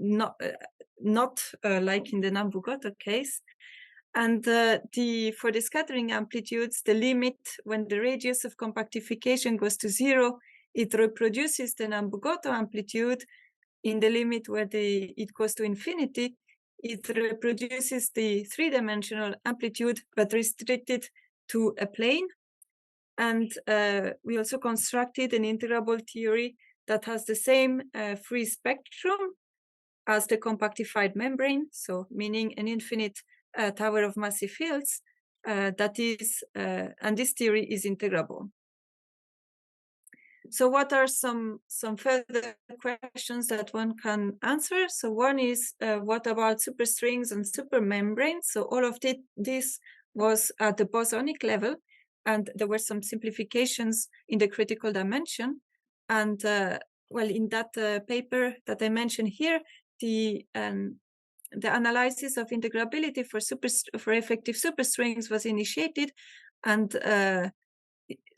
B: not like in the Nambu-Goto case. And for the scattering amplitudes, the limit when the radius of compactification goes to 0, it reproduces the Nambu-Goto amplitude. In the limit where it goes to infinity, it reproduces the 3-dimensional amplitude, but restricted to a plane. And we also constructed an integrable theory that has the same free spectrum as the compactified membrane, so meaning an infinite tower of massive fields, that is, and this theory is integrable. So what are some further questions that one can answer? So one is, what about superstrings and supermembranes? So all of this was at the bosonic level, and there were some simplifications in the critical dimension. And well, in that paper that I mentioned here, the analysis of integrability for effective superstrings was initiated, and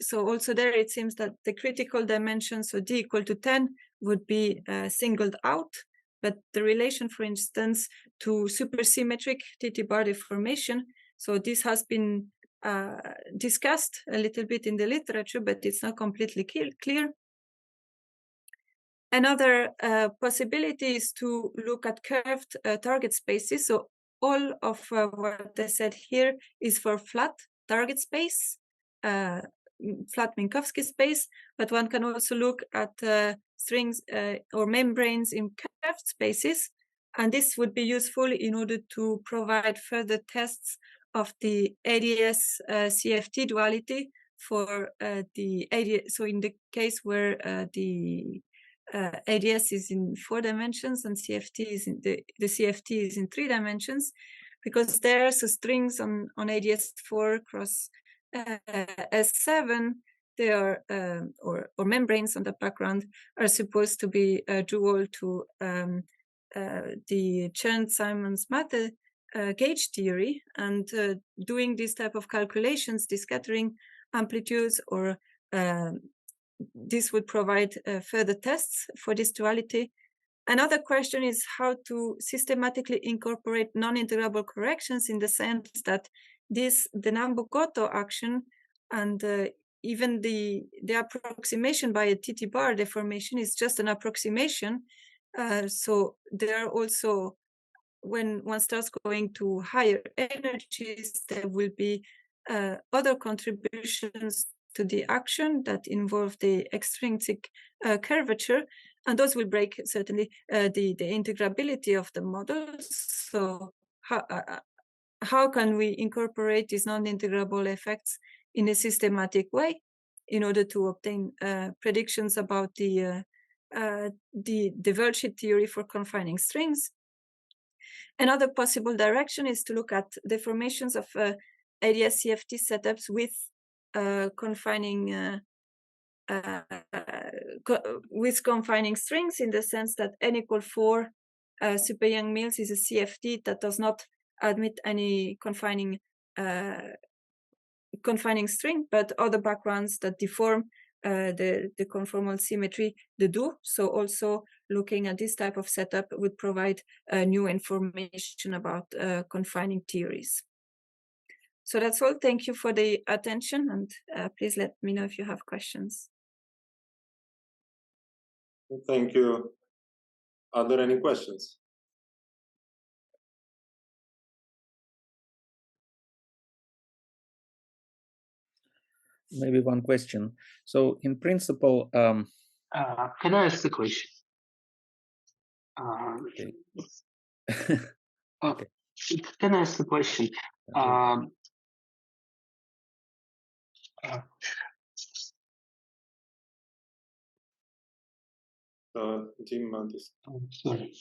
B: so also there it seems that the critical dimension, so d equal to 10, would be singled out, but the relation, for instance, to supersymmetric TTbar deformation, so this has been discussed a little bit in the literature, but it's not completely clear. Another possibility is to look at curved target spaces. So all of what I said here is for flat target space, flat Minkowski space, but one can also look at strings or membranes in curved spaces. And this would be useful in order to provide further tests of the ADS CFT duality for the ADS. So in the case where the ADS is in 4 dimensions and CFT is in the CFT is in 3 dimensions, because there's strings on ADS4 cross S7, they are or membranes on the background are supposed to be dual to the Chern-Simons-Mathe gauge theory, and doing this type of calculations, the scattering amplitudes, or this would provide further tests for this duality. Another question is how to systematically incorporate non-integrable corrections, in the sense that the Nambu-Goto action and even the approximation by a TTbar deformation is just an approximation. So there are also, when one starts going to higher energies, there will be other contributions to the action that involve the extrinsic curvature, and those will break certainly the integrability of the model. So how can we incorporate these non-integrable effects in a systematic way in order to obtain predictions about the worldsheet theory for confining strings? Another possible direction is to look at deformations of ADS-CFT setups with confining strings, in the sense that N=4 super young males is a CFT that does not admit any confining string, but other backgrounds that deform the conformal symmetry, they do. So also looking at this type of setup would provide new information about confining theories. So that's all. Thank you for the attention, and please let me know if you have questions.
A: Thank you. Are there any questions?
C: Maybe one question. So in principle,
D: can I ask the question?
C: Okay.
D: Okay. Can I ask the question?
A: Jim,
D: Sorry.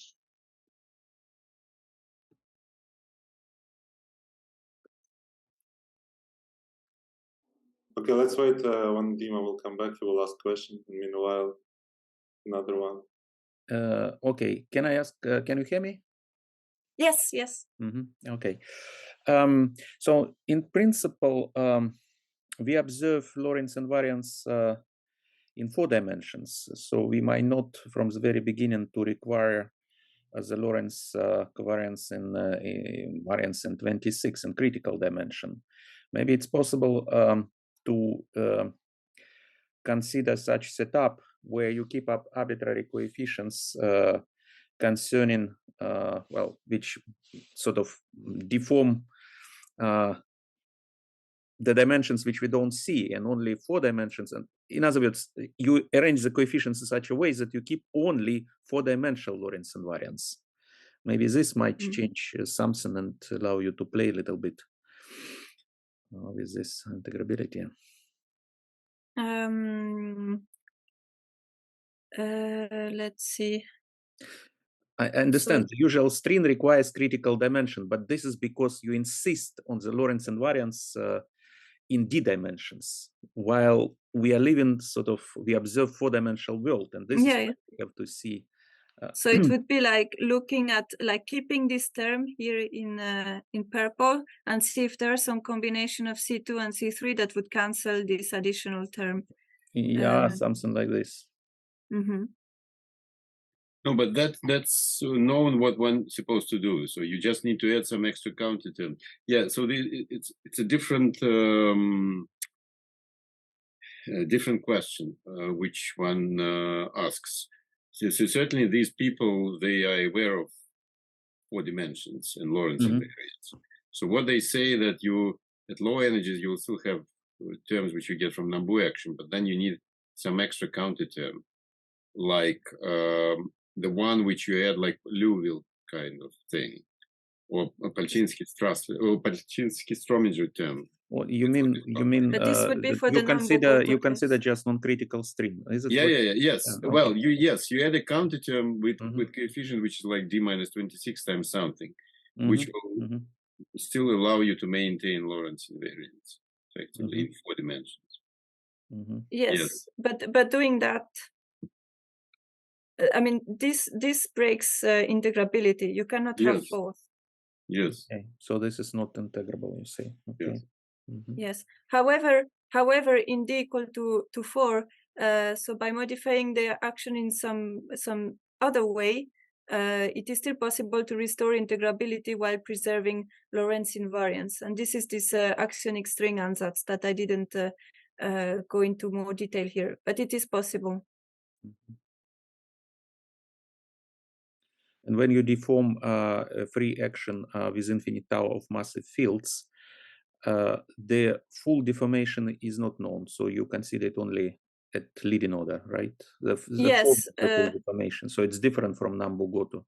A: Okay, let's wait when Dima will come back. He will ask question. And meanwhile, another one.
C: Okay, can I ask? Can you hear me?
B: Yes, yes.
C: Okay. So in principle, we observe Lorentz invariance in 4 dimensions. So we might not, from the very beginning, to require the Lorentz covariance in variance in 26 in critical dimension. Maybe it's possible to consider such setup where you keep up arbitrary coefficients concerning, well, which sort of deform the dimensions which we don't see, and only 4 dimensions. And in other words, you arrange the coefficients in such a way that you keep only 4-dimensional Lorentz invariance. Maybe this might change something and allow you to play a little bit with this integrability.
B: Let's see.
C: I understand. The usual string requires critical dimension, but this is because you insist on the Lorentz invariance in D dimensions, while we are living we observe 4-dimensional world, and this is what we have to see.
B: So it would be like looking at, like, keeping this term here in purple and see if there's some combination of C2 and C3 that would cancel this additional term.
C: Yeah, something like this.
E: No, but that's known what one's supposed to do. So you just need to add some extra counter term. Yeah. So it's a different different question which one asks. So certainly these people, they are aware of 4 dimensions and Lorentz invariance. So what they say that you at low energies you will still have terms which you get from Nambu action, but then you need some extra counter term, like the one which you add, like Liouville kind of thing, or Polchinski-Strominger term.
C: Well, you mean
B: but this would be for
C: you consider just non-critical string, is it?
E: Yes.
C: Okay.
E: Well, you add a counter term with coefficient which is like D-26 times something, which will still allow you to maintain Lorentz invariance effectively in 4 dimensions.
B: Yes, but doing that, I mean, this breaks integrability. You cannot have both.
E: Yes.
C: Okay. So this is not integrable, you say. Okay.
E: Yes.
B: Yes. However, in D = 4, so by modifying the action in some other way, it is still possible to restore integrability while preserving Lorentz invariance. And this is this axionic string ansatz that I didn't go into more detail here, but it is possible.
C: And when you deform a free action with infinite tau of massive fields, the full deformation is not known, so you consider it only at leading order, right? The
B: Yes,
C: full deformation. So it's different from Nambu-Goto.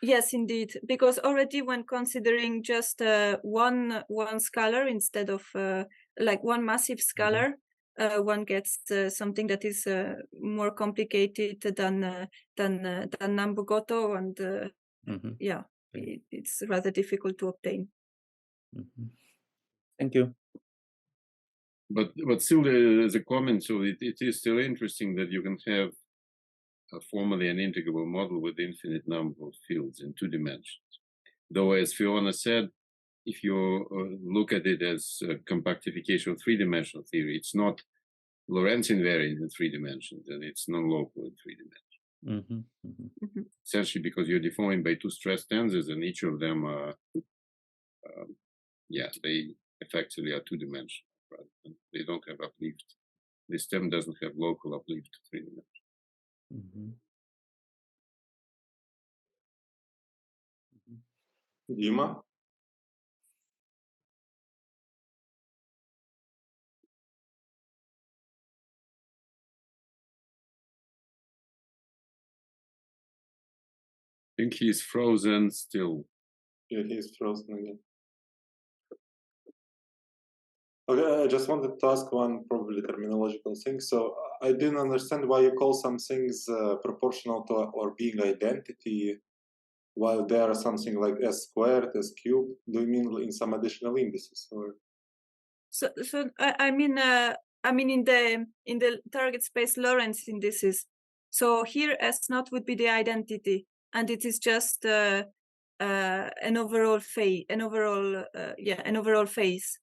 B: Yes, indeed, because already when considering just one scalar instead of like one massive scalar, one gets something that is more complicated than Nambu-Goto, and yeah, it's rather difficult to obtain.
C: Thank you.
E: But still, the comment, so it is still interesting that you can have formally an integrable model with infinite number of fields in 2 dimensions. Though, as Fiona said, if you look at it as a compactification of 3-dimensional theory, it's not Lorentz invariant in 3 dimensions, and it's non-local in 3 dimensions. Essentially, because you're deforming by 2 stress tensors, and each of them are, they effectively are 2-dimensional, right? And they don't have uplift. The stem doesn't have local uplift to 3 dimensions.
A: Dima?
E: I think he's frozen still.
A: Yeah, he's frozen again. Okay, I just wanted to ask one probably terminological thing. So I didn't understand why you call some things proportional to or being identity, while there are something like S squared, S cubed. Do you mean in some additional indices? Or?
B: So I mean in the target space Lorentz indices. So here S0 would be the identity, and it is just an overall phase, an overall phase.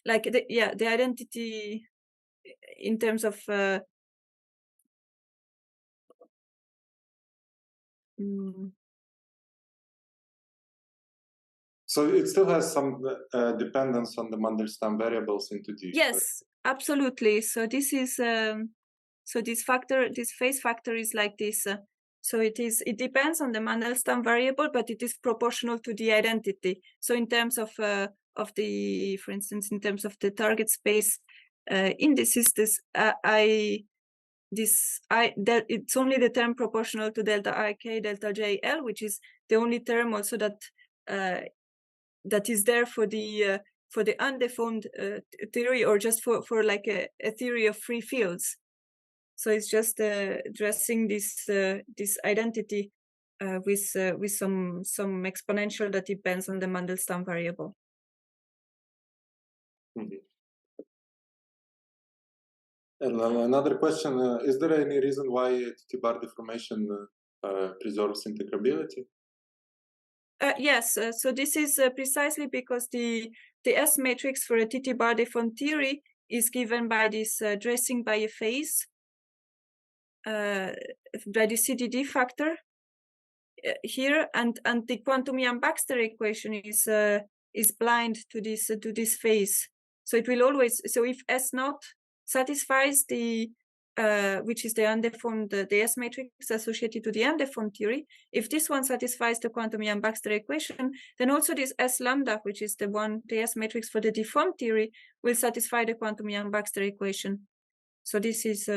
B: Like the identity in terms of
A: So it still has some dependence on the Mandelstam variables into D.
B: Yes, right? Absolutely. So this is this phase factor is like this. So it depends on the Mandelstam variable, but it is proportional to the identity. So in terms of the, for instance, in terms of the target space indices, it's only the term proportional to delta ik, delta jl, which is the only term also that that is there for the undeformed theory, or just for like a theory of free fields. So it's just addressing this identity with some exponential that depends on the Mandelstam variable.
A: And another question: is there any reason why TTbar deformation preserves integrability?
B: Yes. So this is precisely because the S matrix for a TTbar deformed theory is given by this dressing by a phase. By the CDD factor here, and the quantum Yang-Baxter equation is blind to this phase. So it will always, so if S0 satisfies the which is the undeformed, the S matrix associated to the undeformed theory, if this one satisfies the quantum Yang-Baxter equation, then also this S lambda, which is the S matrix for the deformed theory, will satisfy the quantum Yang-Baxter equation. So this is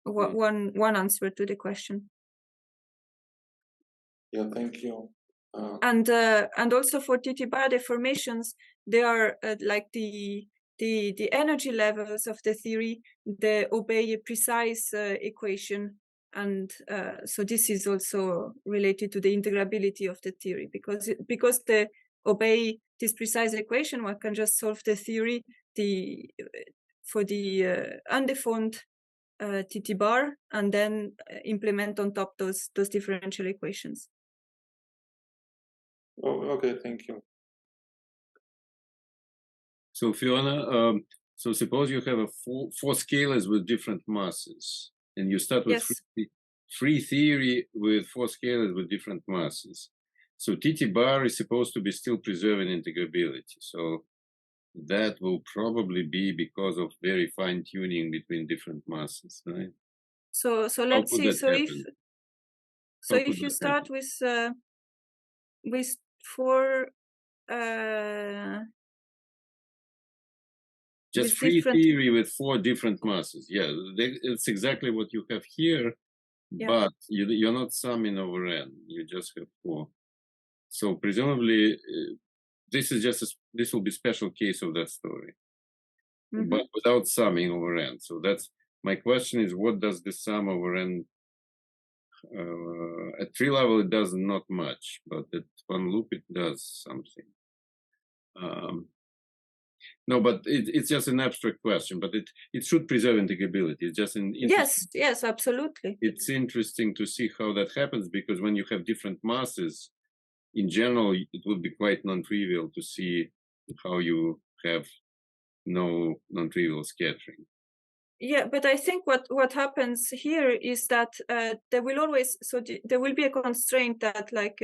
B: one answer to the question.
A: Yeah, thank you.
B: And also for TTbar deformations, they are like the energy levels of the theory. They obey a precise equation, and so this is also related to the integrability of the theory, because they obey this precise equation. One can just solve the theory for the undeformed TTbar, and then implement on top those differential equations.
A: Oh, okay, thank you.
E: So Fiona, so suppose you have four scalars with different masses, and you start with free theory with 4 scalars with different masses. So TTbar is supposed to be still preserving integrability. So that will probably be because of very fine tuning between different masses, right?
B: So let's see. So if you start with 4
E: Just
B: with
E: free
B: different-
E: theory with 4 different masses. Yeah, it's exactly what you have here,
B: Yeah.
E: but you're not summing over n. You just have 4. So presumably, this will be special case of that story, but without summing over n. So that's my question: is what does the sum over n? At tree level, it does not much, but at one loop, it does something. No, but it's just an abstract question, but it should preserve integrability. It's just an
B: yes, absolutely.
E: It's interesting to see how that happens, because when you have different masses, in general, it would be quite non-trivial to see how you have no non-trivial scattering.
B: Yeah, but I think what happens here is that there will always there will be a constraint that like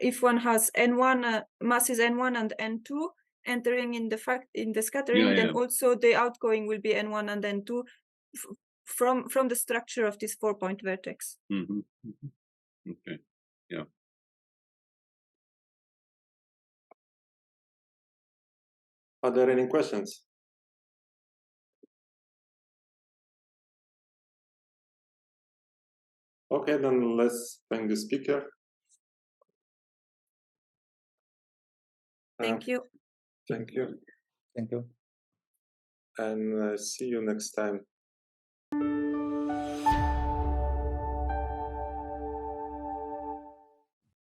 B: if one has n1 masses n1 and n2 entering in the scattering, then also the outgoing will be n1 and n2 from the structure of this 4-point vertex.
E: Okay, yeah.
A: Are there any questions? Okay, then let's thank the speaker.
B: Thank you.
A: Thank you.
C: Thank you.
A: And see you next time.